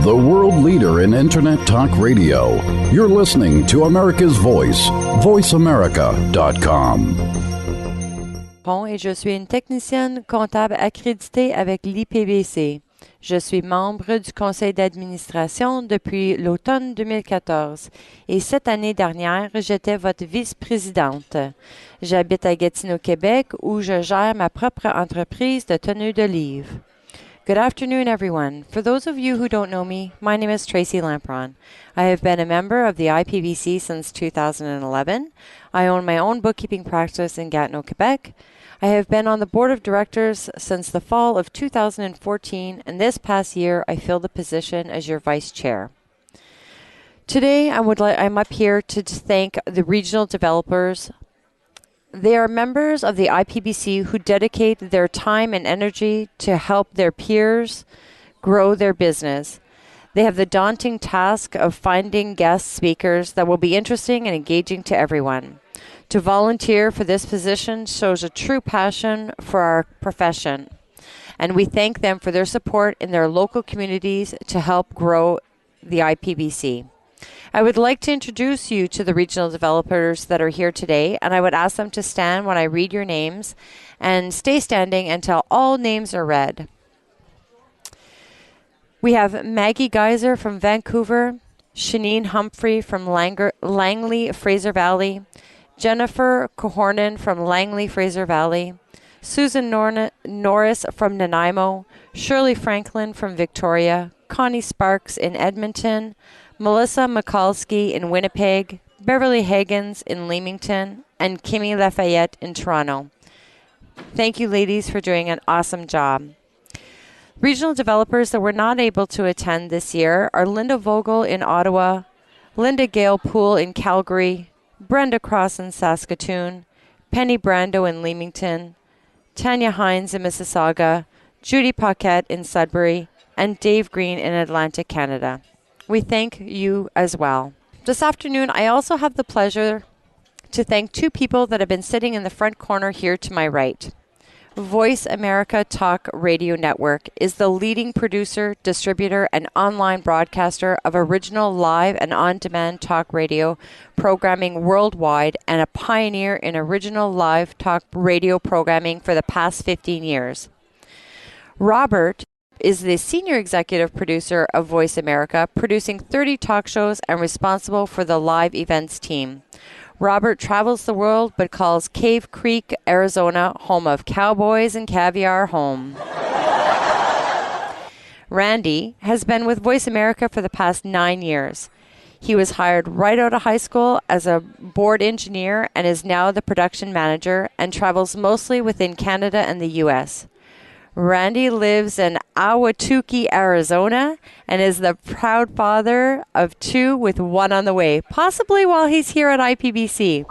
the world leader in Internet Talk Radio. You're listening to America's Voice, voiceamerica.com. Et je suis une technicienne comptable accréditée avec l'IPBC. Je suis membre du conseil d'administration depuis l'automne 2014 et cette année dernière, j'étais votre vice-présidente. J'habite à Gatineau, Québec, où je gère ma propre entreprise de tenue de livres. Good afternoon, everyone. For those of you who don't know me, my name is Tracy Lampron. I have been a member of the IPBC since 2011. I own my own bookkeeping practice in Gatineau, Quebec. I have been on the board of directors since the fall of 2014, and this past year I filled the position as your vice chair. Today I'm up here to thank the regional developers. They are members of the IPBC who dedicate their time and energy to help their peers grow their business. They have the daunting task of finding guest speakers that will be interesting and engaging to everyone. To volunteer for this position shows a true passion for our profession, and we thank them for their support in their local communities to help grow the IPBC. I would like to introduce you to the regional developers that are here today, and I would ask them to stand when I read your names and stay standing until all names are read. We have Maggie Geyser from Vancouver, Shanine Humphrey from Langley, Fraser Valley, Jennifer Cohornan from Langley, Fraser Valley, Susan Norris from Nanaimo, Shirley Franklin from Victoria, Connie Sparks in Edmonton, Melissa Mikulski in Winnipeg, Beverly Higgins in Leamington, and Kimmy Lafayette in Toronto. Thank you, ladies, for doing an awesome job. Regional developers that were not able to attend this year are Linda Vogel in Ottawa, Linda Gale Poole in Calgary, Brenda Cross in Saskatoon, Penny Brando in Leamington, Tanya Hines in Mississauga, Judy Paquette in Sudbury, and Dave Green in Atlantic Canada. We thank you as well. This afternoon, I also have the pleasure to thank two people that have been sitting in the front corner here to my right. Voice America Talk Radio Network is the leading producer, distributor, and online broadcaster of original live and on-demand talk radio programming worldwide and a pioneer in original live talk radio programming for the past 15 years. Robert is the senior executive producer of Voice America, producing 30 talk shows and responsible for the live events team. Robert travels the world but calls Cave Creek, Arizona, home of cowboys and caviar home. Randy has been with Voice America for the past 9 years. He was hired right out of high school as a board engineer and is now the production manager and travels mostly within Canada and the U.S. Randy lives in Ahwatukee, Arizona, and is the proud father of two with one on the way, possibly while he's here at IPBC.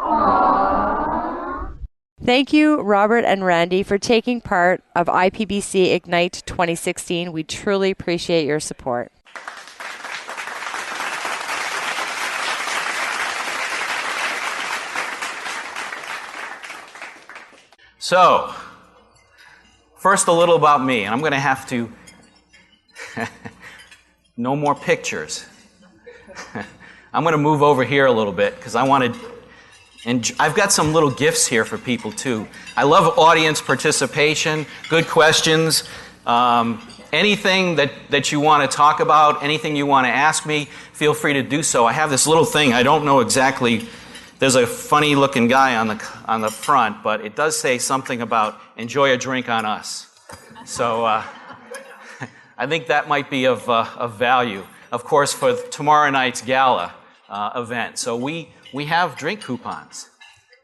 Thank you, Robert and Randy, for taking part of IPBC Ignite 2016. We truly appreciate your support. So, first, a little about me, and I'm going to have to, no more pictures. I'm going to move over here a little bit because I wanted, and I've got some little gifts here for people too. I love audience participation, good questions, anything that you want to talk about, anything you want to ask me, feel free to do so. I have this little thing, I don't know exactly, there's a funny looking guy on the front, but it does say something about enjoy a drink on us. So I think that might be of value, of course, for tomorrow night's gala event. So we have drink coupons.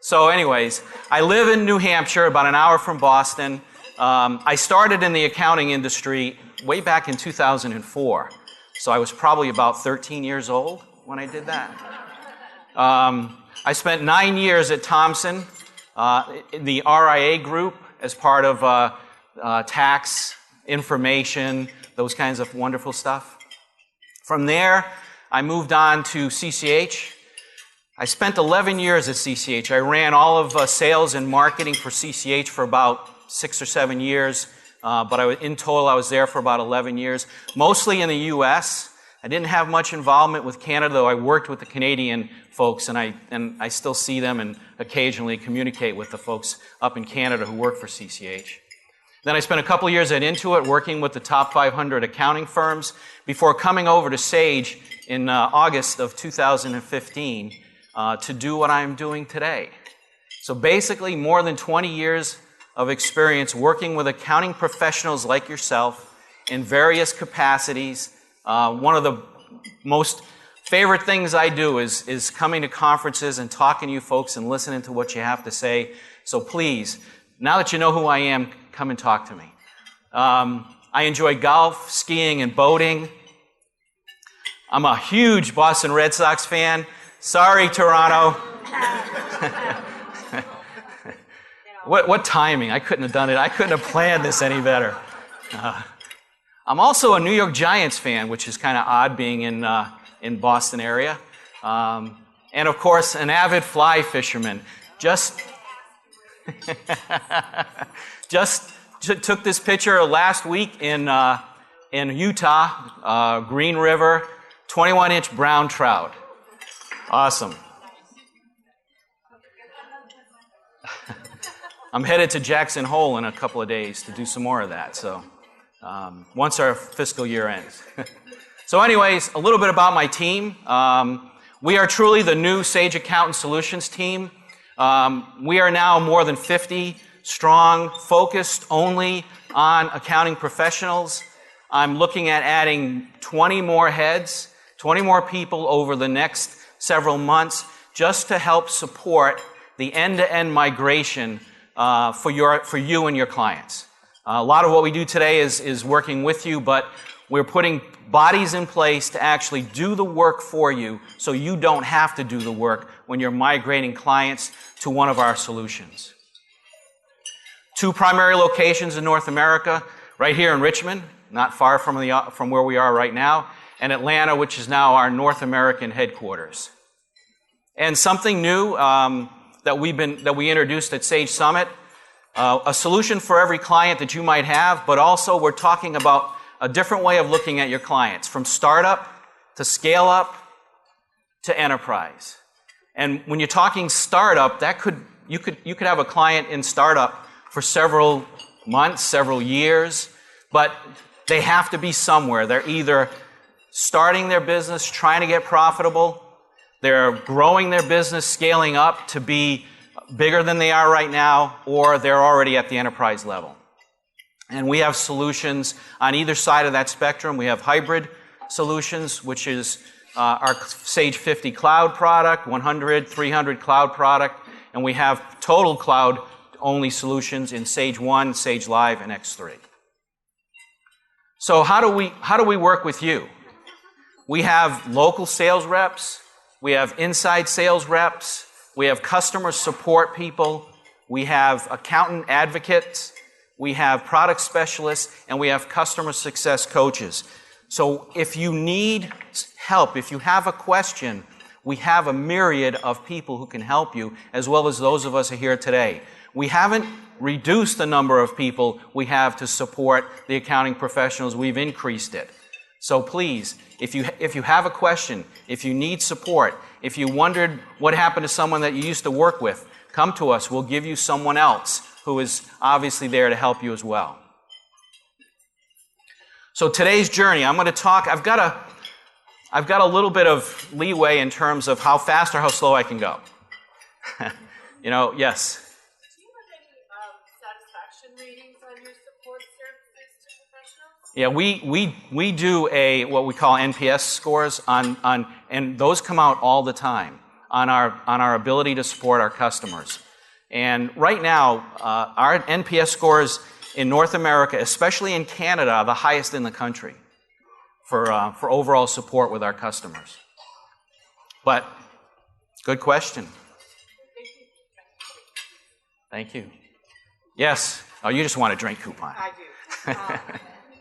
So anyways, I live in New Hampshire, about an hour from Boston. I started in the accounting industry way back in 2004. So I was probably about 13 years old when I did that. I spent 9 years at Thomson in the RIA group as part of tax, information, those kinds of wonderful stuff. From there, I moved on to CCH. I spent 11 years at CCH. I ran all of sales and marketing for CCH for about 6 or 7 years, but in total I was there for about 11 years, mostly in the U.S. I didn't have much involvement with Canada, though I worked with the Canadian folks, and I still see them and occasionally communicate with the folks up in Canada who work for CCH. Then I spent a couple years at Intuit working with the top 500 accounting firms before coming over to Sage in August of 2015 to do what I'm doing today. So basically, more than 20 years of experience working with accounting professionals like yourself in various capacities. One of the most favorite things I do is coming to conferences and talking to you folks and listening to what you have to say. So please, now that you know who I am, come and talk to me. I enjoy golf, skiing, and boating. I'm a huge Boston Red Sox fan. Sorry, Toronto. What timing? I couldn't have done it. I couldn't have planned this any better. I'm also a New York Giants fan, which is kind of odd being in Boston area. And of course, an avid fly fisherman. Just took this picture last week in Utah, Green River, 21-inch brown trout. Awesome. I'm headed to Jackson Hole in a couple of days to do some more of that. So once our fiscal year ends. So anyways, a little bit about my team. We are truly the new Sage Accountant Solutions team. We are now more than 50 strong, focused only on accounting professionals. I'm looking at adding 20 more heads, 20 more people over the next several months just to help support the end-to-end migration for you and your clients. A lot of what we do today is working with you, but we're putting bodies in place to actually do the work for you so you don't have to do the work when you're migrating clients to one of our solutions. 2 primary locations in North America, right here in Richmond, not far from where we are right now, and Atlanta, which is now our North American headquarters. And something new that we introduced at Sage Summit, a solution for every client that you might have, but also we're talking about a different way of looking at your clients, from startup to scale up to enterprise. And when you're talking startup, you could have a client in startup for several months, several years, but they have to be somewhere. They're either starting their business, trying to get profitable, they're growing their business, scaling up to be bigger than they are right now, or they're already at the enterprise level. And we have solutions on either side of that spectrum. We have hybrid solutions, which is our Sage 50 Cloud product, 100, 300 Cloud product, and we have total cloud-only solutions in Sage 1, Sage Live, and X3. So how do we work with you? We have local sales reps, we have inside sales reps, we have customer support people, we have accountant advocates, we have product specialists, and we have customer success coaches. So if you need help, if you have a question, we have a myriad of people who can help you, as well as those of us here today. We haven't reduced the number of people we have to support the accounting professionals. We've increased it. So please, if you have a question, if you need support, if you wondered what happened to someone that you used to work with, come to us. We'll give you someone else who is obviously there to help you as well. So today's journey, I'm going to talk. I've got a little bit of leeway in terms of how fast or how slow I can go. Yes. Do you have any satisfaction ratings on your support services to professionals? Yeah, we do what we call NPS scores and those come out all the time on our ability to support our customers. And right now, our NPS scores in North America, especially in Canada, are the highest in the country for overall support with our customers. But good question. Thank you. Yes. Oh, you just want a drink coupon. I do.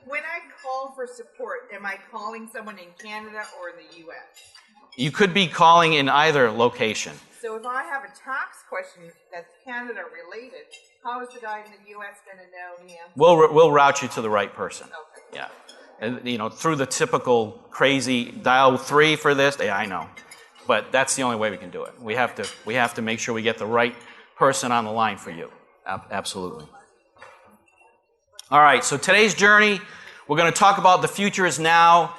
When I call for support, am I calling someone in Canada or in the U.S.? You could be calling in either location. So if I have a tax question that's Canada related, how is the guy in the U.S. going to know the answer? We'll route you to the right person. Okay. Yeah. through the typical crazy dial 3 for this. Yeah, I know. But that's the only way we can do it. We have to make sure we get the right person on the line for you. Absolutely. All right, so today's journey, we're going to talk about the future is now.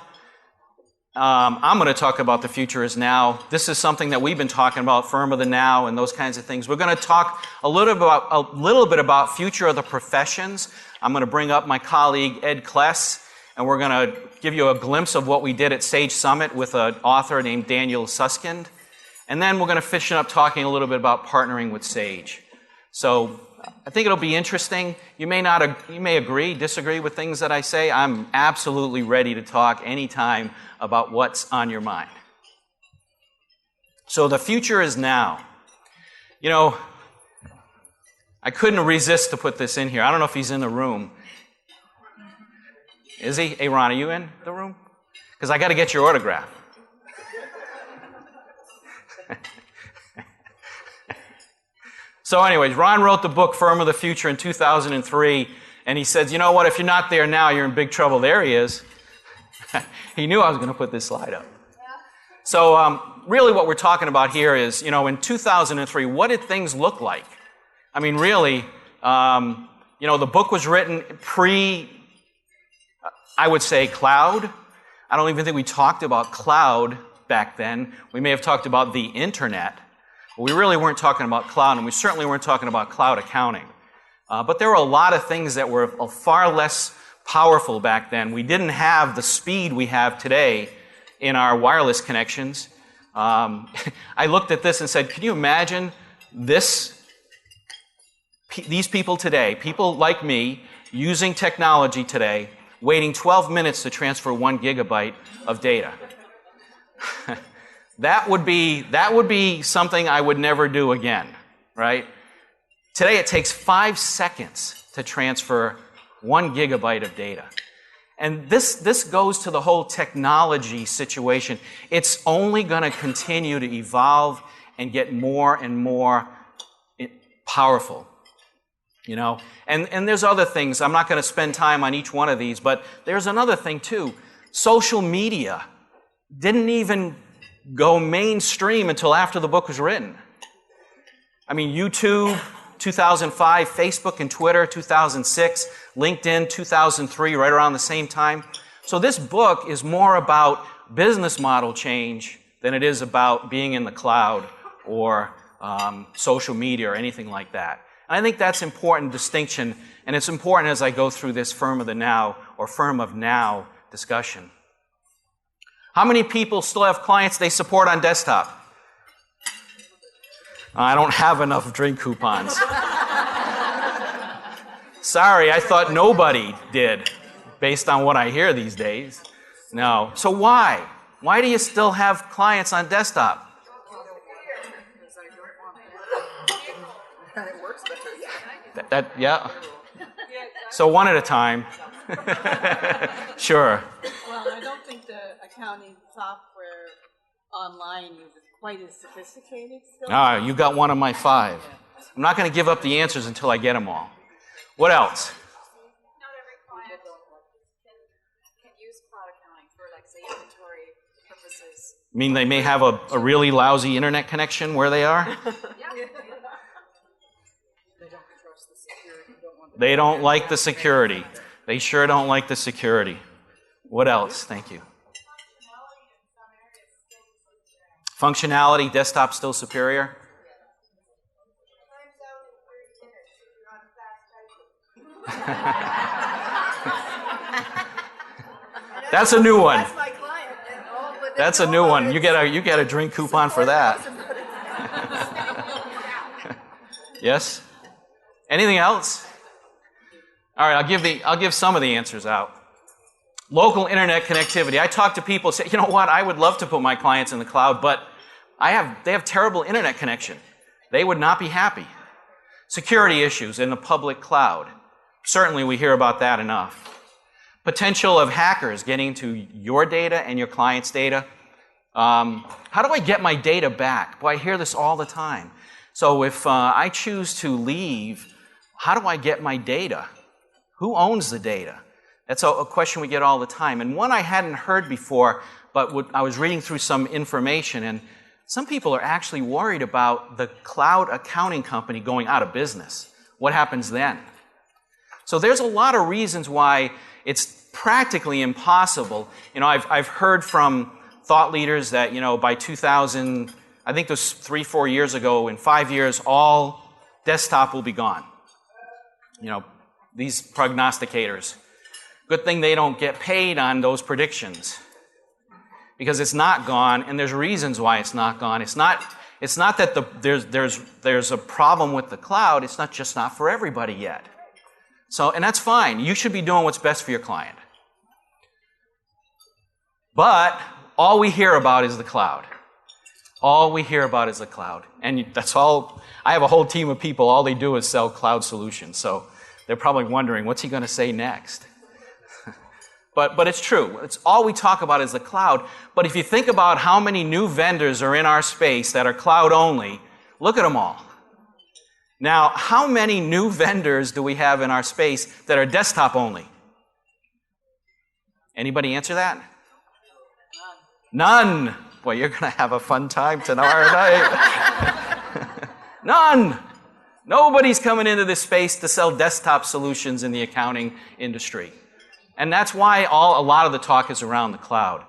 I'm going to talk about the future is now. This is something that we've been talking about, firm of the now and those kinds of things. We're going to talk a little bit about future of the professions. I'm going to bring up my colleague Ed Kless, and we're going to give you a glimpse of what we did at Sage Summit with an author named Daniel Susskind. And then we're going to finish up talking a little bit about partnering with Sage. So I think it'll be interesting. You may agree, disagree with things that I say. I'm absolutely ready to talk anytime about what's on your mind. So the future is now. I couldn't resist to put this in here. I don't know if he's in the room. Is he? Hey, Ron, are you in the room? Because I got to get your autograph. So anyways, Ron wrote the book Firm of the Future in 2003, and he says, you know what, if you're not there now, you're in big trouble. There he is. He knew I was going to put this slide up. So really what we're talking about here is, in 2003, what did things look like? I mean, really, the book was written I would say, cloud. I don't even think we talked about cloud back then. We may have talked about the internet. But we really weren't talking about cloud, and we certainly weren't talking about cloud accounting. But there were a lot of things that were far less powerful back then. We didn't have the speed we have today in our wireless connections. I looked at this and said, can you imagine these people today, people like me, using technology today, waiting 12 minutes to transfer 1 gigabyte of data? That would be something I would never do again, right? Today it takes 5 seconds to transfer 1 gigabyte of data. And this goes to the whole technology situation. It's only going to continue to evolve and get more and more powerful. And there's other things. I'm not going to spend time on each one of these, but there's another thing too. Social media didn't even go mainstream until after the book was written. I mean, YouTube, 2005, Facebook and Twitter, 2006, LinkedIn, 2003, right around the same time. So this book is more about business model change than it is about being in the cloud or social media or anything like that. And I think that's an important distinction, and it's important as I go through this firm of the now or firm of now discussion. How many people still have clients they support on desktop? I don't have enough drink coupons. Sorry, I thought nobody did, based on what I hear these days. No. So why? Why do you still have clients on desktop? Yeah. So one at a time. Sure. Well, I don't think the accounting software online is quite as sophisticated still. You got one of my 5. I'm not going to give up the answers until I get them all. What else? Not every client can use cloud accounting for, say, inventory purposes. I mean, they may have a really lousy internet connection where they are? They don't like the security. They sure don't like the security. What else? Thank you. Functionality, desktop still superior? That's a new one. That's my client. That's a new one. You get a drink coupon for that. Yes? Anything else? All right, I'll give some of the answers out. Local internet connectivity. I talk to people say, you know what, I would love to put my clients in the cloud, but they have terrible internet connection. They would not be happy. Security issues in the public cloud. Certainly we hear about that enough. Potential of hackers getting to your data and your client's data. How do I get my data back? Boy, I hear this all the time. So if I choose to leave, how do I get my data? Who owns the data? That's a question we get all the time. And one I hadn't heard before, but I was reading through some information, and some people are actually worried about the cloud accounting company going out of business. What happens then? So there's a lot of reasons why it's practically impossible. You know, I've heard from thought leaders that, you know, by 2000, I think it was 3-4 years ago, in 5 years, all desktop will be gone. You know, these prognosticators. Good thing they don't get paid on those predictions, because it's not gone, and there's reasons why it's not gone. It's not that there's a problem with the cloud. It's not for everybody yet. So, and that's fine. You should be doing what's best for your client. But all we hear about is the cloud. All we hear about is the cloud. And that's all. I have a whole team of people. All they do is sell cloud solutions. So they're probably wondering, what's he going to say next? But it's true. It's all we talk about is the cloud. But if you think about how many new vendors are in our space that are cloud only, look at them all. Now, how many new vendors do we have in our space that are desktop only? Anybody answer that? None. Boy, you're going to have a fun time tomorrow night. None. Nobody's coming into this space to sell desktop solutions in the accounting industry. And that's why a lot of the talk is around the cloud.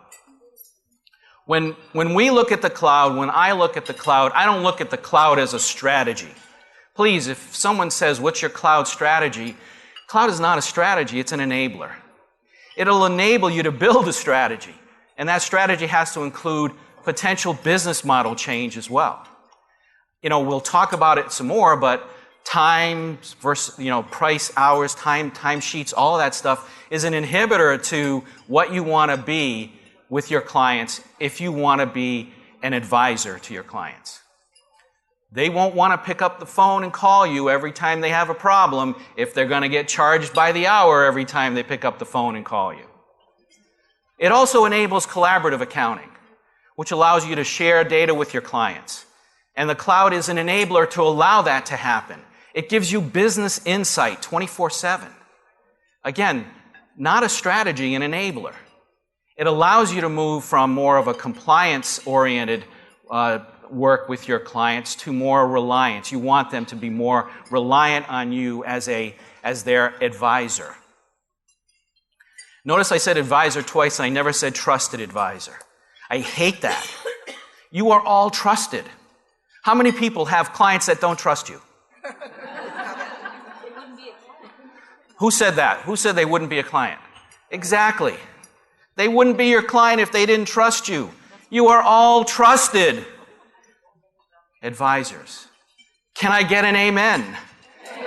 When we look at the cloud, when I look at the cloud, I don't look at the cloud as a strategy. Please, if someone says, what's your cloud strategy? Cloud is not a strategy, it's an enabler. It'll enable you to build a strategy. And that strategy has to include potential business model change as well. You know, we'll talk about it some more, but time versus, you know, price, hours, time sheets, all of that stuff is an inhibitor to what you want to be with your clients if you want to be an advisor to your clients. They won't want to pick up the phone and call you every time they have a problem if they're going to get charged by the hour every time they pick up the phone and call you. It also enables collaborative accounting, which allows you to share data with your clients. And the cloud is an enabler to allow that to happen. It gives you business insight 24/7. Again, not a strategy, an enabler. It allows you to move from more of a compliance-oriented work with your clients to more reliance. You want them to be more reliant on you as their advisor. Notice I said advisor twice, and I never said trusted advisor. I hate that. You are all trusted. How many people have clients that don't trust you? Who said that? Who said they wouldn't be a client? Exactly. They wouldn't be your client if they didn't trust you. You are all trusted advisors. Can I get an amen?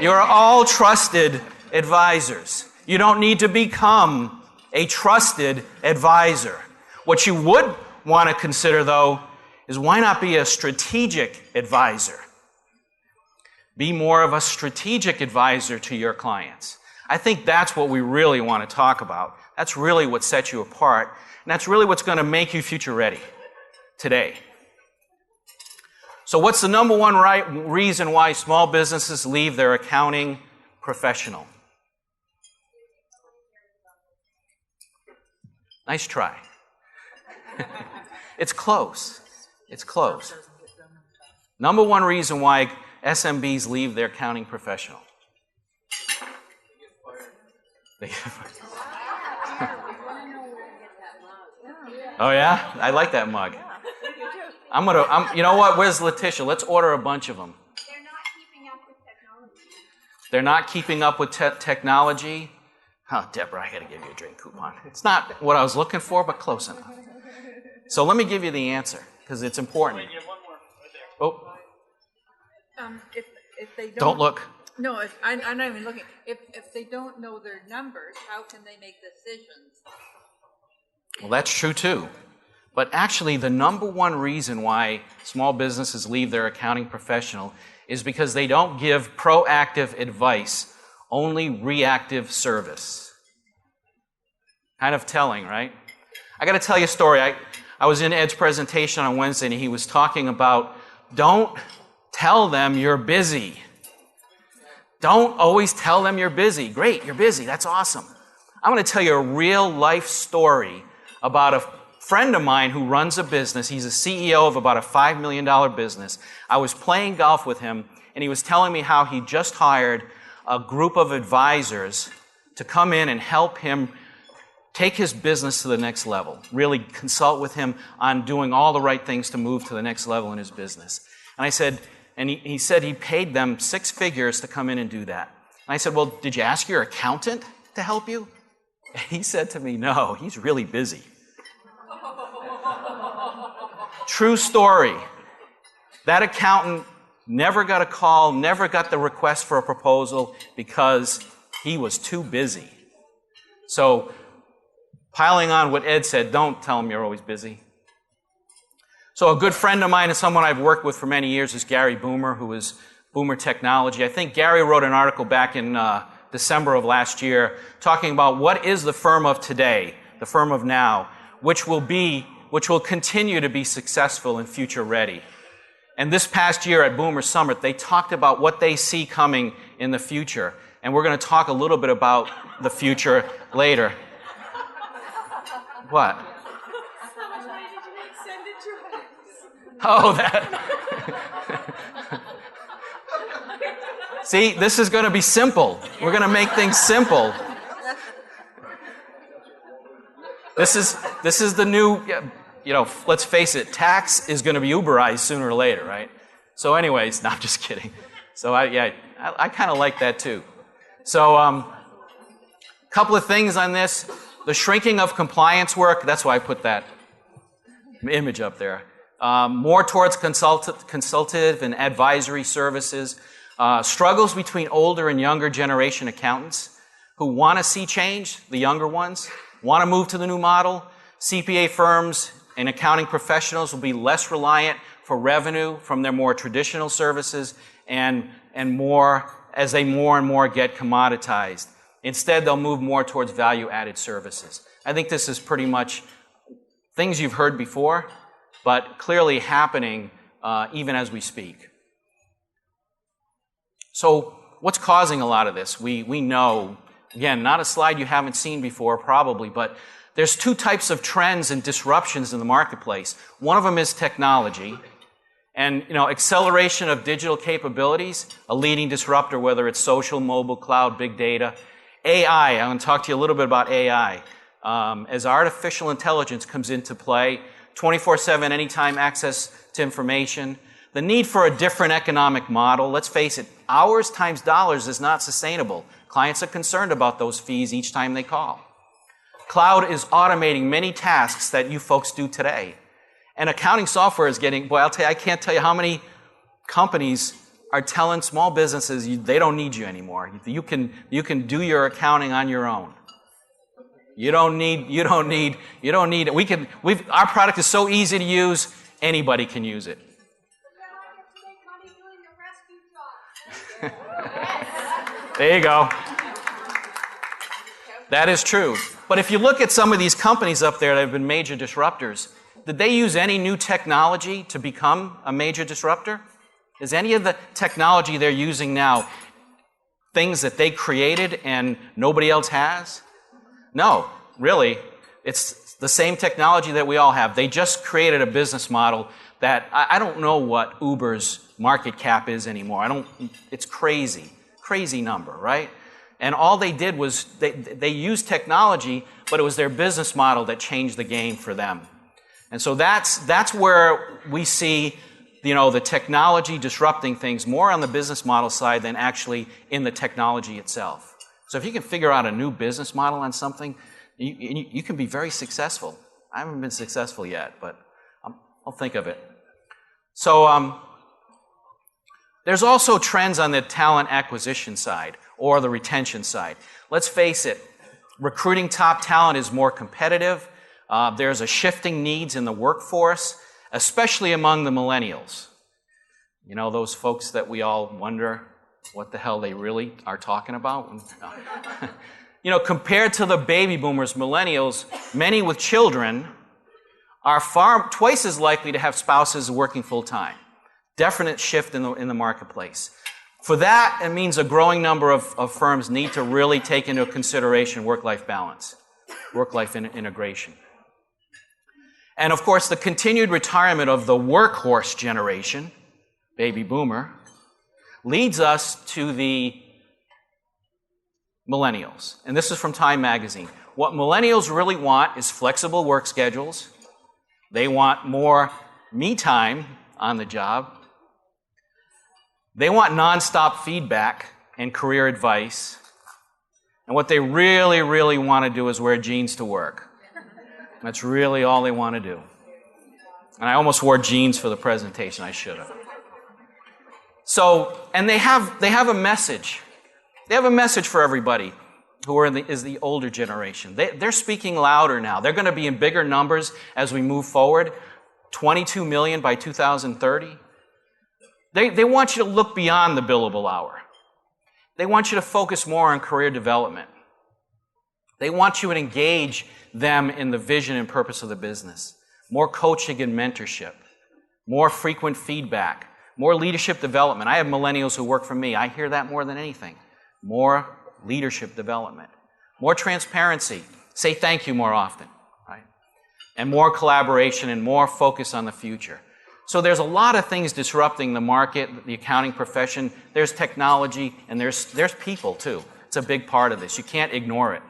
You are all trusted advisors. You don't need to become a trusted advisor. What you would want to consider, though, is why not be a strategic advisor? Be more of a strategic advisor to your clients. I think that's what we really want to talk about. That's really what sets you apart, and that's really what's going to make you future ready today. So what's the number one reason why small businesses leave their accounting professional? Nice try. It's close. It's close. Number one reason why SMBs leave their accounting professional. Oh yeah? I like that mug. You know what? Where's Letitia? Let's order a bunch of them. They're not keeping up with technology. They're not keeping up with technology? Oh, Deborah, I got to give you a drink coupon. It's not what I was looking for, but close enough. So let me give you the answer, because it's important. Wait, you have one more right there. Oh, If they don't look. No, I'm not even looking. If they don't know their numbers, how can they make decisions? Well, that's true too. But actually, the number one reason why small businesses leave their accounting professional is because they don't give proactive advice, only reactive service. Kind of telling, right? I got to tell you a story. I was in Ed's presentation on Wednesday, and he was talking about don't tell them you're busy. Don't always tell them you're busy. Great, you're busy. That's awesome. I'm going to tell you a real life story about a friend of mine who runs a business. He's a CEO of about a $5 million business. I was playing golf with him, and he was telling me how he just hired a group of advisors to come in and help him take his business to the next level, really consult with him on doing all the right things to move to the next level in his business. And I said, and he said he paid them 6 figures to come in and do that. And I said, well, did you ask your accountant to help you? And he said to me, no, he's really busy. True story. That accountant never got a call, never got the request for a proposal because he was too busy. So, piling on what Ed said, don't tell him you're always busy. So a good friend of mine and someone I've worked with for many years is Gary Boomer, who is Boomer Technology. I think Gary wrote an article back in December of last year talking about what is the firm of today, the firm of now, which will continue to be successful and future ready. And this past year at Boomer Summit, they talked about what they see coming in the future. And we're going to talk a little bit about the future later. What? How much money did you make? Send it to us. Oh, that. See, this is going to be simple. We're going to make things simple. This is the new, let's face it, tax is going to be Uberized sooner or later, right? So anyways, no, I'm just kidding. So I kind of like that too. So a couple of things on this. The shrinking of compliance work, that's why I put that image up there. More towards consultative and advisory services. Struggles between older and younger generation accountants who want to see change, the younger ones, want to move to the new model. CPA firms and accounting professionals will be less reliant for revenue from their more traditional services and more as they more and more get commoditized. Instead, they'll move more towards value-added services. I think this is pretty much things you've heard before, but clearly happening even as we speak. So what's causing a lot of this? We know, again, not a slide you haven't seen before probably, but there's 2 types of trends and disruptions in the marketplace. One of them is technology. And, acceleration of digital capabilities, a leading disruptor, whether it's social, mobile, cloud, big data. AI, I'm going to talk to you a little bit about AI. As artificial intelligence comes into play, 24/7, anytime access to information, the need for a different economic model. Let's face it, hours times dollars is not sustainable. Clients are concerned about those fees each time they call. Cloud is automating many tasks that you folks do today. And accounting software is getting, boy, I'll tell you, I can't tell you how many companies are telling small businesses they don't need you anymore. You can do your accounting on your own. You don't need it. Our product is so easy to use, anybody can use it. There you go. That is true. But if you look at some of these companies up there that have been major disruptors, did they use any new technology to become a major disruptor? Is any of the technology they're using now things that they created and nobody else has? No, really. It's the same technology that we all have. They just created a business model that I don't know what Uber's market cap is anymore. It's crazy number, right? And all they did was they used technology, but it was their business model that changed the game for them. And so that's where we see, the technology disrupting things more on the business model side than actually in the technology itself. So if you can figure out a new business model on something, you can be very successful. I haven't been successful yet, but I'll think of it. So there's also trends on the talent acquisition side or the retention side. Let's face it, recruiting top talent is more competitive. There's a shifting needs in the workforce, especially among the millennials. Those folks that we all wonder what the hell they really are talking about. Compared to the baby boomers, millennials, many with children are twice as likely to have spouses working full time. Definite shift in the marketplace. For that, it means a growing number of firms need to really take into consideration work-life balance, work-life integration. And of course, the continued retirement of the workhorse generation, baby boomer, leads us to the millennials. And this is from Time magazine. What millennials really want is flexible work schedules. They want more me time on the job. They want nonstop feedback and career advice. And what they really, really want to do is wear jeans to work. That's really all they want to do. And I almost wore jeans for the presentation. I should have. So, and they have a message. They have a message for everybody who is the older generation. They're speaking louder now. They're going to be in bigger numbers as we move forward. 22 million by 2030. They want you to look beyond the billable hour. They want you to focus more on career development. They want you to engage them in the vision and purpose of the business. More coaching and mentorship. More frequent feedback. More leadership development. I have millennials who work for me. I hear that more than anything. More leadership development. More transparency. Say thank you more often. Right? And more collaboration and more focus on the future. So there's a lot of things disrupting the market, the accounting profession. There's technology, and there's people too. It's a big part of this. You can't ignore it.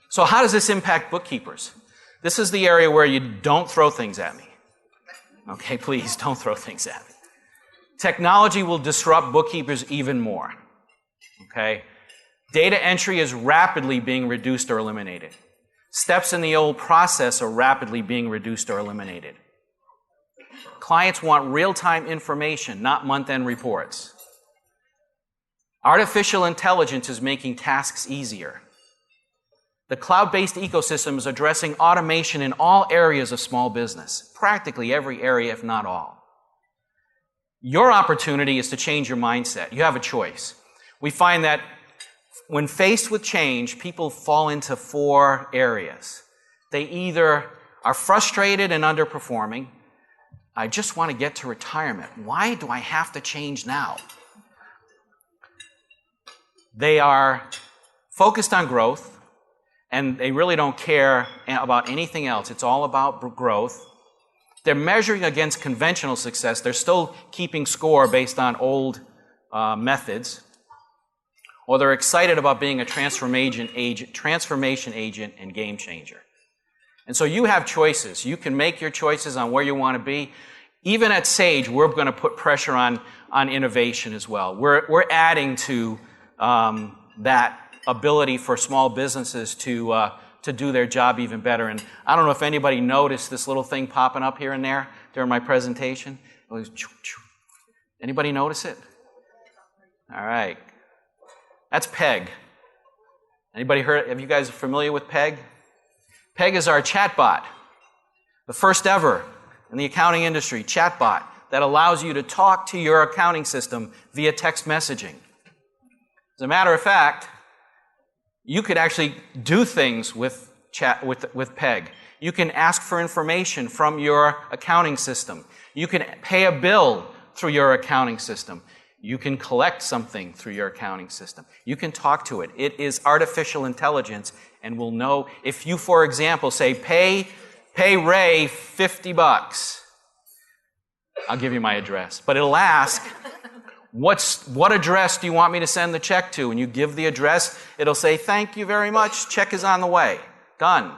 So how does this impact bookkeepers? This is the area where you don't throw things at me. Okay, please don't throw things at me. Technology will disrupt bookkeepers even more. Okay? Data entry is rapidly being reduced or eliminated. Steps in the old process are rapidly being reduced or eliminated. Clients want real-time information, not month-end reports. Artificial intelligence is making tasks easier. The cloud-based ecosystem is addressing automation in all areas of small business, practically every area, if not all. Your opportunity is to change your mindset. You have a choice. We find that when faced with change, people fall into 4 areas. They either are frustrated and underperforming. I just want to get to retirement. Why do I have to change now? They are focused on growth, and they really don't care about anything else. It's all about growth. They're measuring against conventional success. They're still keeping score based on old methods. Or they're excited about being a transformation agent and game changer. And so you have choices. You can make your choices on where you want to be. Even at Sage, we're going to put pressure on innovation as well. We're adding to that ability for small businesses to do their job even better. And I don't know if anybody noticed this little thing popping up here and there during my presentation. It was anybody notice it? All right. That's PEG. Anybody heard? Have you guys familiar with PEG? PEG is our chatbot, the first ever in the accounting industry chatbot that allows you to talk to your accounting system via text messaging. As a matter of fact, you could actually do things with PEG. You can ask for information from your accounting system. You can pay a bill through your accounting system. You can collect something through your accounting system. You can talk to it. It is artificial intelligence and will know if you, for example, say, pay Ray $50. I'll give you my address. But it'll ask, what address do you want me to send the check to? And you give the address, it'll say, thank you very much, check is on the way. Done.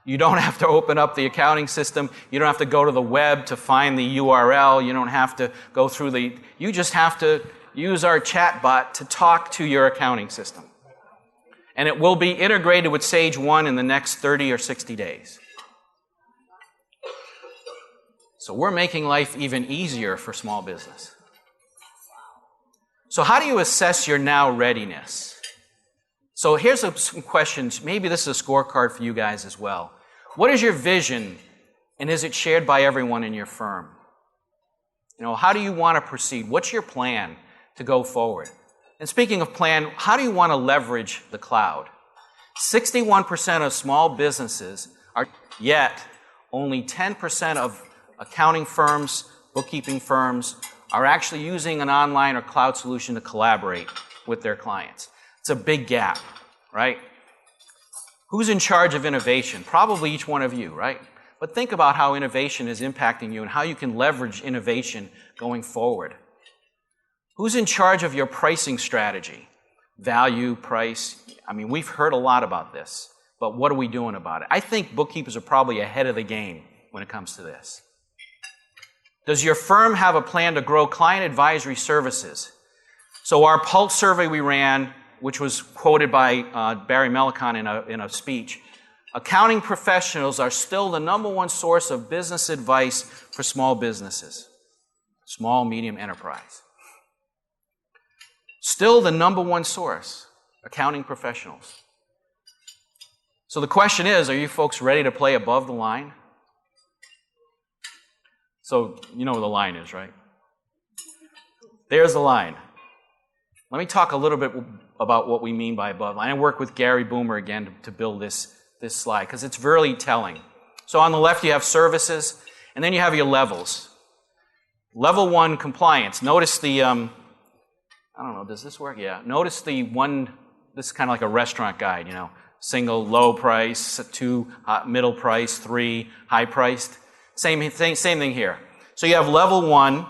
You don't have to open up the accounting system. You don't have to go to the web to find the URL. You don't have to go through you just have to use our chatbot to talk to your accounting system. And it will be integrated with Sage 1 in the next 30 or 60 days. So we're making life even easier for small business. So how do you assess your now readiness? So here's some questions. Maybe this is a scorecard for you guys as well. What is your vision, and is it shared by everyone in your firm? How do you want to proceed? What's your plan to go forward? And speaking of plan, how do you want to leverage the cloud? 61% of small businesses are, yet only 10% of accounting firms, bookkeeping firms, are actually using an online or cloud solution to collaborate with their clients. It's a big gap, right? Who's in charge of innovation? Probably each one of you, right? But think about how innovation is impacting you and how you can leverage innovation going forward. Who's in charge of your pricing strategy? Value, price. I mean, we've heard a lot about this, but what are we doing about it? I think bookkeepers are probably ahead of the game when it comes to this. Does your firm have a plan to grow client advisory services? So our Pulse survey we ran, which was quoted by Barry Melicon in a speech, accounting professionals are still the #1 source of business advice for small businesses, small, medium enterprise. Still the #1 source, accounting professionals. So the question is, are you folks ready to play above the line? So you know where the line is, right? There's the line. Let me talk a little bit about what we mean by above the line. I work with Gary Boomer again to build this slide because it's really telling. So on the left you have services, and then you have your levels. Level 1, compliance. Notice the, I don't know, does this work? Yeah. Notice the one, this is kind of like a restaurant guide, you know. Single, low price, 2, middle price, 3, high priced. Same thing here. So you have level 1,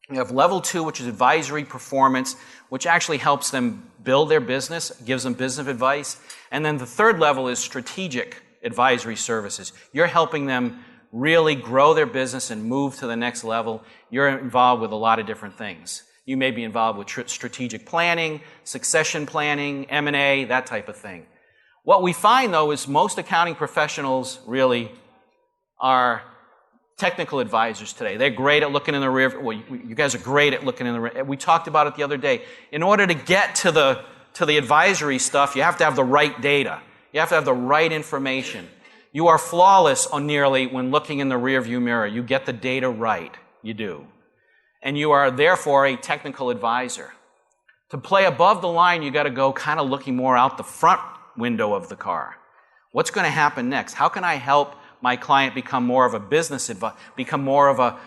you have level 2, which is advisory performance, which actually helps them build their business, gives them business advice. And then the third level is strategic advisory services. You're helping them really grow their business and move to the next level. You're involved with a lot of different things. You may be involved with strategic planning, succession planning, M&A, that type of thing. What we find, though, is most accounting professionals really are technical advisors today. They're great at looking in the rear. Well, you guys are great at looking in the rear. We talked about it the other day. In order to get to the advisory stuff, you have to have the right data. You have to have the right information. You are flawless on nearly when looking in the rearview mirror. You get the data right. You do. And you are therefore a technical advisor. To play above the line, you got to go kind of looking more out the front window of the car. What's going to happen next? How can I help my client become more of a business advice, become more of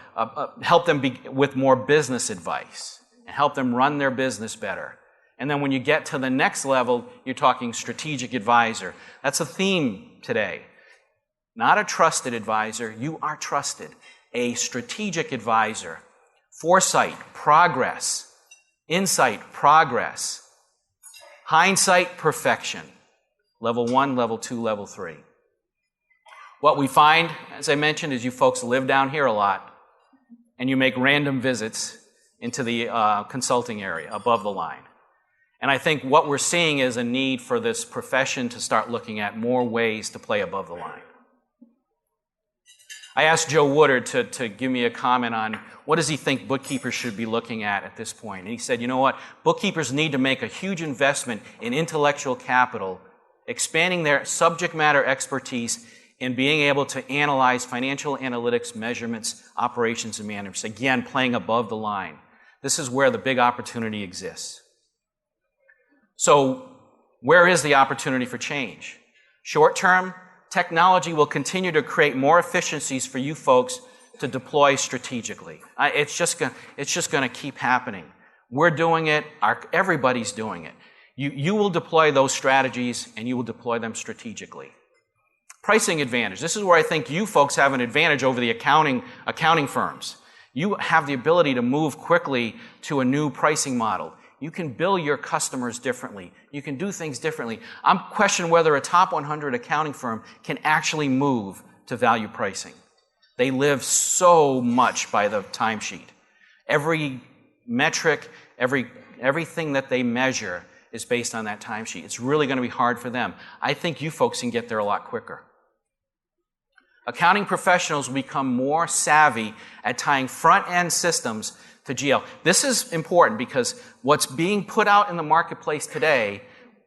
help them with more business advice and help them run their business better. And then when you get to the next level, you're talking strategic advisor. That's a theme today. Not a trusted advisor, you are trusted. A strategic advisor. Foresight, progress. Insight, progress. Hindsight, perfection. Level 1, level 2, level 3. What we find, as I mentioned, is you folks live down here a lot, and you make random visits into the consulting area above the line. And I think what we're seeing is a need for this profession to start looking at more ways to play above the line. I asked Joe Woodard to give me a comment on what does he think bookkeepers should be looking at this point. And he said, you know what, bookkeepers need to make a huge investment in intellectual capital, expanding their subject matter expertise in being able to analyze financial analytics, measurements, operations, and management. Again, playing above the line. This is where the big opportunity exists. So, where is the opportunity for change? Short term, technology will continue to create more efficiencies for you folks to deploy strategically. It's just going to keep happening. We're doing it. Everybody's doing it. You will deploy those strategies, and you will deploy them strategically. Pricing advantage. This is where I think you folks have an advantage over the accounting firms. You have the ability to move quickly to a new pricing model. You can bill your customers differently. You can do things differently. I'm questioning whether a top 100 accounting firm can actually move to value pricing. They live so much by the timesheet. Every metric, everything that they measure is based on that timesheet. It's really going to be hard for them. I think you folks can get there a lot quicker. Accounting professionals will become more savvy at tying front-end systems to GL. This is important because what's being put out in the marketplace today,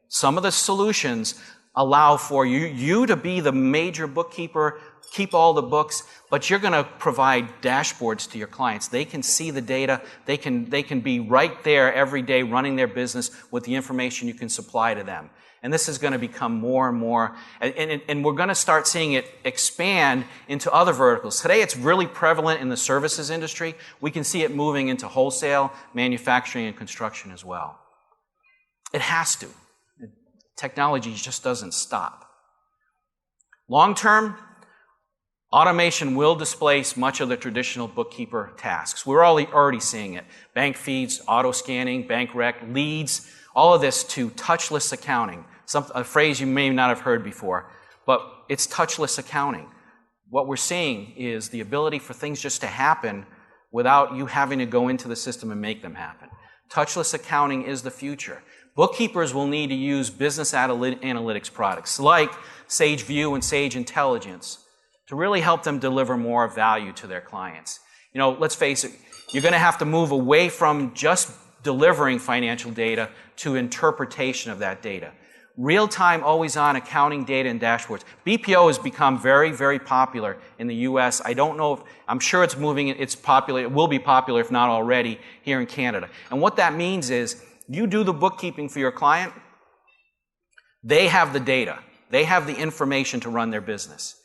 some of the solutions allow for you to be the major bookkeeper, keep all the books, but you're going to provide dashboards to your clients. They can see the data. They can be right there every day running their business with the information you can supply to them. And this is going to become more and more, and we're going to start seeing it expand into other verticals. Today it's really prevalent in the services industry. We can see it moving into wholesale, manufacturing, and construction as well. It has to. Technology just doesn't stop. Long term, automation will displace much of the traditional bookkeeper tasks. We're already seeing it. Bank feeds, auto scanning, bank rec, leads, all of this to touchless accounting. A phrase you may not have heard before, but it's touchless accounting. What we're seeing is the ability for things just to happen without you having to go into the system and make them happen. Touchless accounting is the future. Bookkeepers will need to use business analytics products like Sage View and Sage Intelligence to really help them deliver more value to their clients. You know, let's face it, you're going to have to move away from just delivering financial data to interpretation of that data. Real-time, always-on accounting data and dashboards. BPO has become very, very popular in the U.S. I don't know if, I'm sure it's moving, it's popular, it will be popular if not already here in Canada. And what that means is, you do the bookkeeping for your client, they have the data, they have the information to run their business.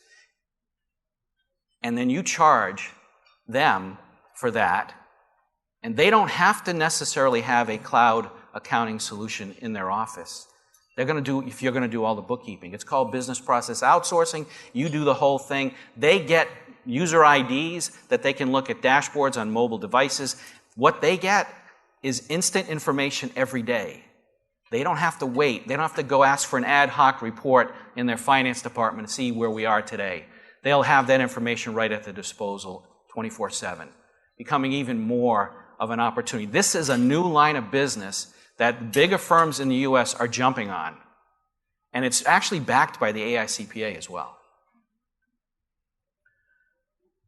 And then you charge them for that, and they don't have to necessarily have a cloud accounting solution in their office. They're going to do, if you're going to do all the bookkeeping. It's called business process outsourcing. You do the whole thing. They get user IDs that they can look at dashboards on mobile devices. What they get is instant information every day. They don't have to wait. They don't have to go ask for an ad hoc report in their finance department to see where we are today. They'll have that information right at their disposal 24/7, becoming even more of an opportunity. This is a new line of business that bigger firms in the U.S. are jumping on. And it's actually backed by the AICPA as well.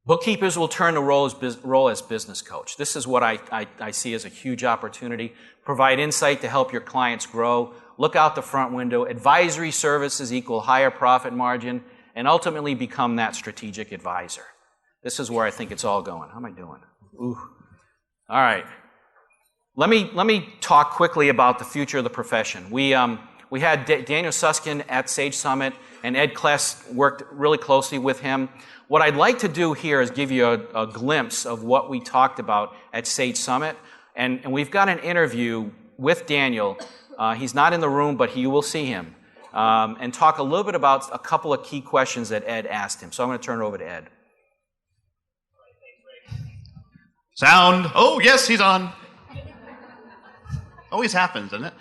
Bookkeepers will turn the role as business coach. This is what I see as a huge opportunity. Provide insight to help your clients grow. Look out the front window. Advisory services equal higher profit margin, and ultimately become that strategic advisor. This is where I think it's all going. How am I doing? Ooh. All right. Let me talk quickly about the future of the profession. We had Daniel Susskind at Sage Summit, and Ed Kless worked really closely with him. What I'd like to do here is give you a glimpse of what we talked about at Sage Summit, and we've got an interview with Daniel. He's not in the room, but you will see him, and talk a little bit about a couple of key questions that Ed asked him. So I'm going to turn it over to Ed. Sound. Oh, yes, he's on. Always happens, doesn't it?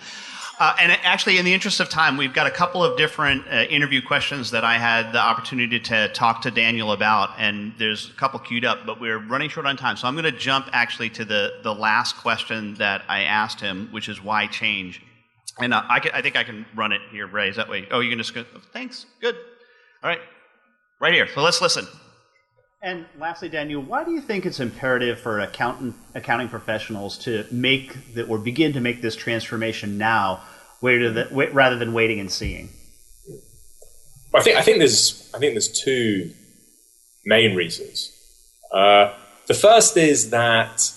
And actually, in the interest of time, we've got a couple of different interview questions that I had the opportunity to talk to Daniel about, and there's a couple queued up, but we're running short on time. So I'm going to jump actually to the last question that I asked him, which is why change? And I think I can run it here, Ray. Is that way? Oh, you can just go, thanks, good. All right, right here. So let's listen. And lastly, Daniel, why do you think it's imperative for accounting professionals to begin to make this transformation now, rather than waiting and seeing? I think there's two main reasons. The first is that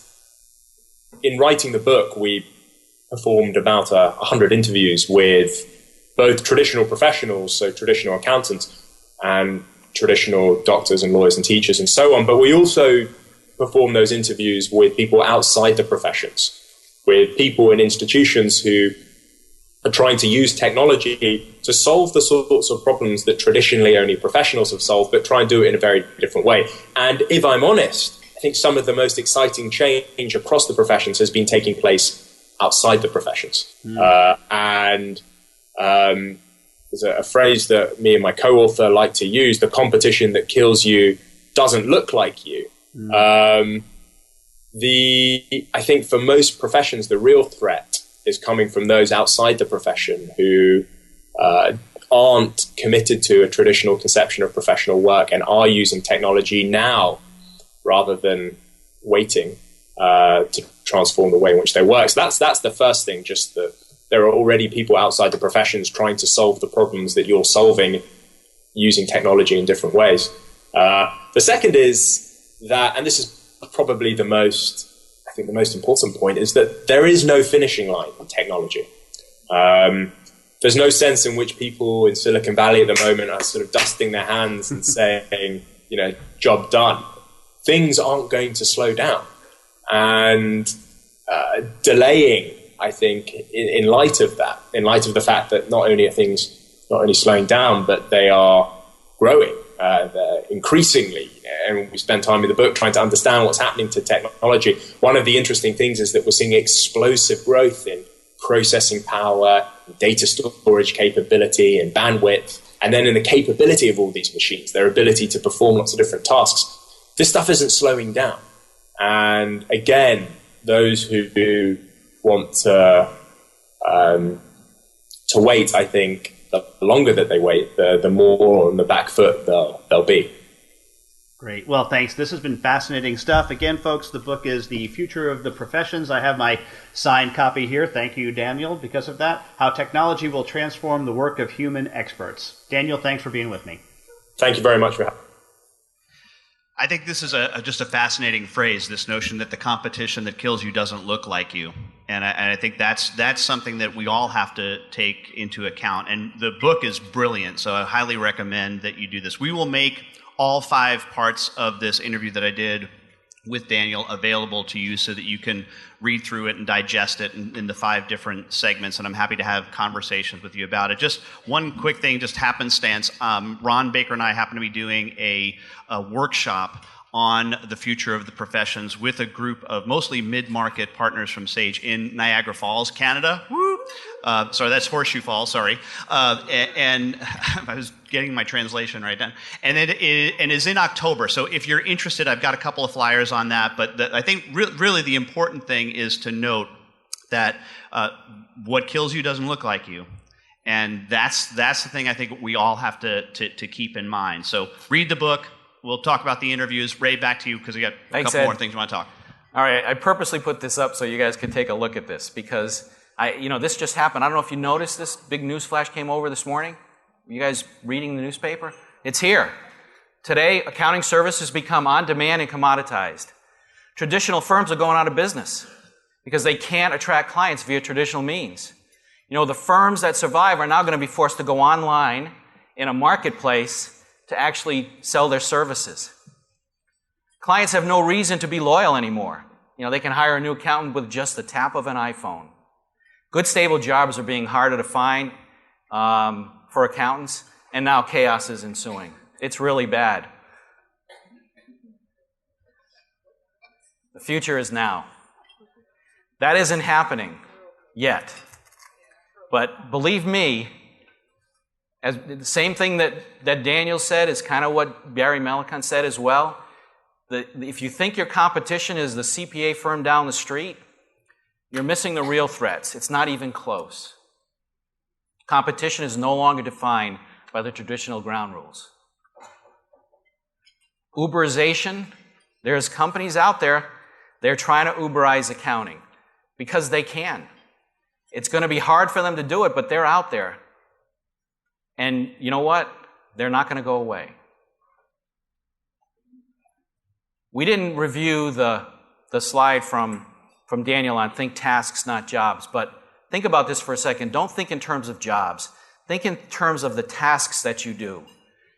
in writing the book, we performed about 100 interviews with both traditional professionals, so traditional accountants, and traditional doctors and lawyers and teachers and so on, but we also perform those interviews with people outside the professions, with people in institutions who are trying to use technology to solve the sorts of problems that traditionally only professionals have solved, but try and do it in a very different way. And if I'm honest, I think some of the most exciting change across the professions has been taking place outside the professions. There's a phrase that me and my co-author like to use: the competition that kills you doesn't look like you. I think for most professions, the real threat is coming from those outside the profession who aren't committed to a traditional conception of professional work and are using technology now rather than waiting to transform the way in which they work. So that's the first thing, just that there are already people outside the professions trying to solve the problems that you're solving using technology in different ways. The second is that, and this is probably the most important point, is that there is no finishing line in technology. The there's no sense in which people in Silicon Valley at the moment are sort of dusting their hands and saying, job done. Things aren't going to slow down. And delaying, I think, in light of that, in light of the fact that not only are things not only slowing down, but they are growing increasingly. And we spend time in the book trying to understand what's happening to technology. One of the interesting things is that we're seeing explosive growth in processing power, data storage capability, and bandwidth, and then in the capability of all these machines, their ability to perform lots of different tasks. This stuff isn't slowing down. And again, those who want to wait, I think, the longer that they wait, the more on the back foot they'll be. Great. Well, thanks. This has been fascinating stuff. Again, folks, the book is The Future of the Professions. I have my signed copy here. Thank you, Daniel, because of that. How Technology Will Transform the Work of Human Experts. Daniel, thanks for being with me. Thank you very much for having me. I think this is just a fascinating phrase, this notion that the competition that kills you doesn't look like you. And I think that's something that we all have to take into account. And the book is brilliant, so I highly recommend that you do this. We will make all 5 parts of this interview that I did with Daniel available to you so that you can read through it and digest it in the 5 different segments, and I'm happy to have conversations with you about it. Just one quick thing, just happenstance. Ron Baker and I happen to be doing a workshop on the future of the professions with a group of mostly mid-market partners from Sage in Niagara Falls, Canada. Woo! Sorry, that's Horseshoe Falls, sorry. And I was getting my translation right then. And it is in October. So if you're interested, I've got a couple of flyers on that. But I think really the important thing is to note that what kills you doesn't look like you. And that's the thing I think we all have to keep in mind. So read the book. We'll talk about the interviews. Ray, back to you because we got a couple more things we want to talk. All right, I purposely put this up so you guys could take a look at this because this just happened. I don't know if you noticed this big news flash came over this morning. You guys reading the newspaper? It's here. Today, accounting services become on-demand and commoditized. Traditional firms are going out of business because they can't attract clients via traditional means. The firms that survive are now going to be forced to go online in a marketplace to actually sell their services. Clients have no reason to be loyal anymore. They can hire a new accountant with just the tap of an iPhone. Good, stable jobs are being harder to find for accountants, and now chaos is ensuing. It's really bad. The future is now. That isn't happening yet. But believe me, as the same thing that Daniel said is kind of what Barry Mellicon said as well. If you think your competition is the CPA firm down the street, you're missing the real threats. It's not even close. Competition is no longer defined by the traditional ground rules. Uberization, there's companies out there, they're trying to Uberize accounting because they can. It's going to be hard for them to do it, but they're out there. And you know what? They're not going to go away. We didn't review the slide from Daniel on think tasks, not jobs, but think about this for a second. Don't think in terms of jobs. Think in terms of the tasks that you do.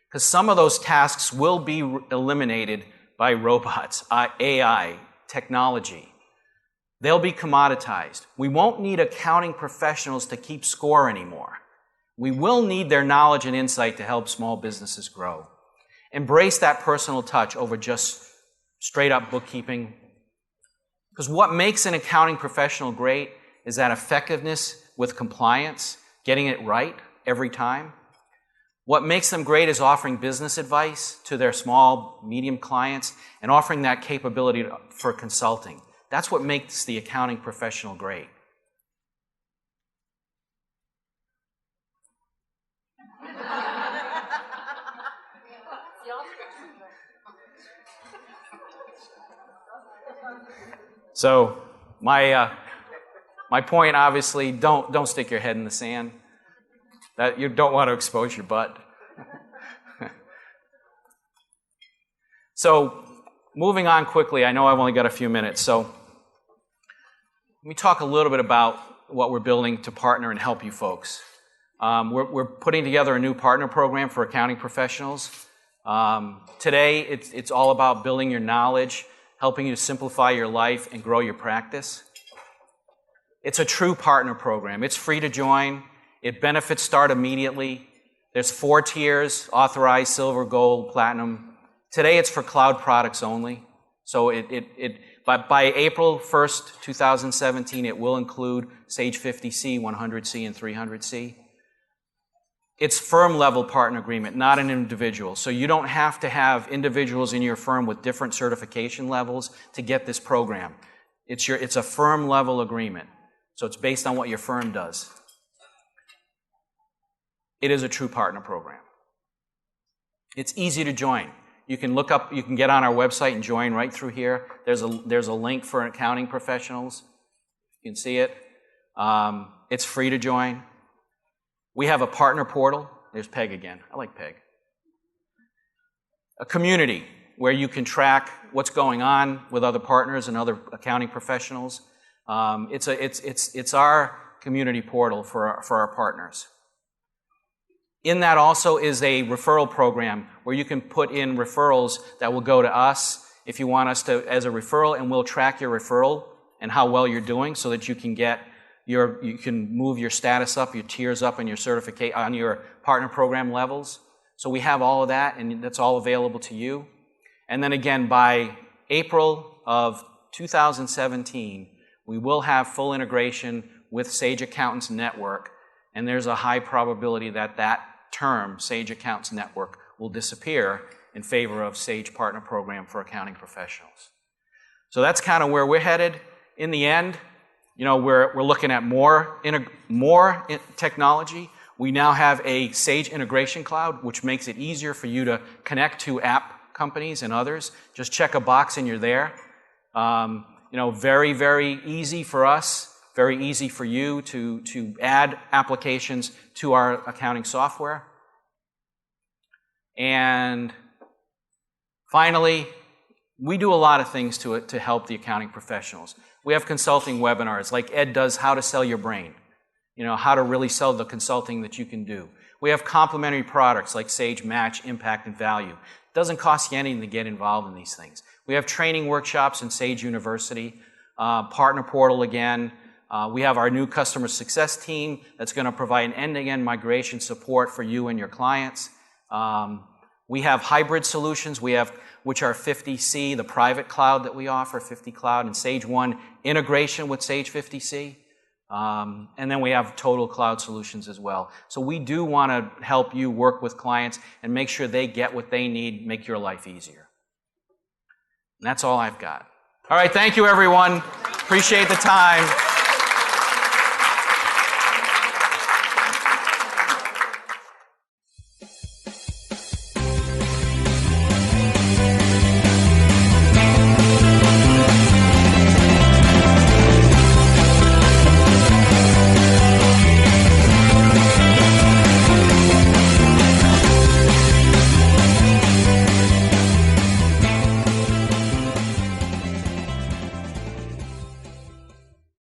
Because some of those tasks will be eliminated by robots, AI, technology. They'll be commoditized. We won't need accounting professionals to keep score anymore. We will need their knowledge and insight to help small businesses grow. Embrace that personal touch over just straight up bookkeeping. Because what makes an accounting professional great is that effectiveness with compliance, getting it right every time. What makes them great is offering business advice to their small, medium clients and offering that capability for consulting. That's what makes the accounting professional great. So my point, obviously, don't stick your head in the sand. That you don't want to expose your butt. So moving on quickly, I know I've only got a few minutes. So let me talk a little bit about what we're building to partner and help you folks. We're putting together a new partner program for accounting professionals. Today, it's all about building your knowledge, helping you simplify your life and grow your practice. It's a true partner program. It's free to join. Benefits start immediately. There's 4 tiers: authorized, silver, gold, platinum. Today, it's for cloud products only. So by April 1st, 2017, it will include Sage 50C, 100C, and 300C. It's firm-level partner agreement, not an individual. So you don't have to have individuals in your firm with different certification levels to get this program. It's a firm-level agreement. So it's based on what your firm does. It is a true partner program. It's easy to join. You can get on our website and join right through here. There's a link for accounting professionals. You can see it. It's free to join. We have a partner portal. There's Peg again. I like Peg. A community where you can track what's going on with other partners and other accounting professionals. It's our community portal for our partners. In that also is a referral program where you can put in referrals that will go to us if you want us to as a referral, and we'll track your referral and how well you're doing so that you can you can move your status up, your tiers up, and your certificate on your partner program levels. So we have all of that, and that's all available to you. And then again, by April of 2017, we will have full integration with Sage Accountants Network, and there's a high probability that term, Sage Accountants Network, will disappear in favor of Sage Partner Program for Accounting Professionals. So that's kind of where we're headed. In the end, we're looking at more technology. We now have a Sage Integration Cloud, which makes it easier for you to connect to app companies and others. Just check a box and you're there. Very, very easy for us, very easy for you to add applications to our accounting software. And finally, we do a lot of things to help the accounting professionals. We have consulting webinars like Ed does, How to Sell Your Brain, how to really sell the consulting that you can do. We have complementary products like Sage Match, Impact, and Value. It doesn't cost you anything to get involved in these things. We have training workshops in Sage University, Partner Portal again. We have our new customer success team that's going to provide an end-to-end migration support for you and your clients. We have hybrid solutions, which are 50C, the private cloud that we offer, 50 Cloud, and Sage One integration with Sage 50C. And then we have total cloud solutions as well. So we do want to help you work with clients and make sure they get what they need, make your life easier. And that's all I've got. All right, thank you, everyone. Appreciate the time.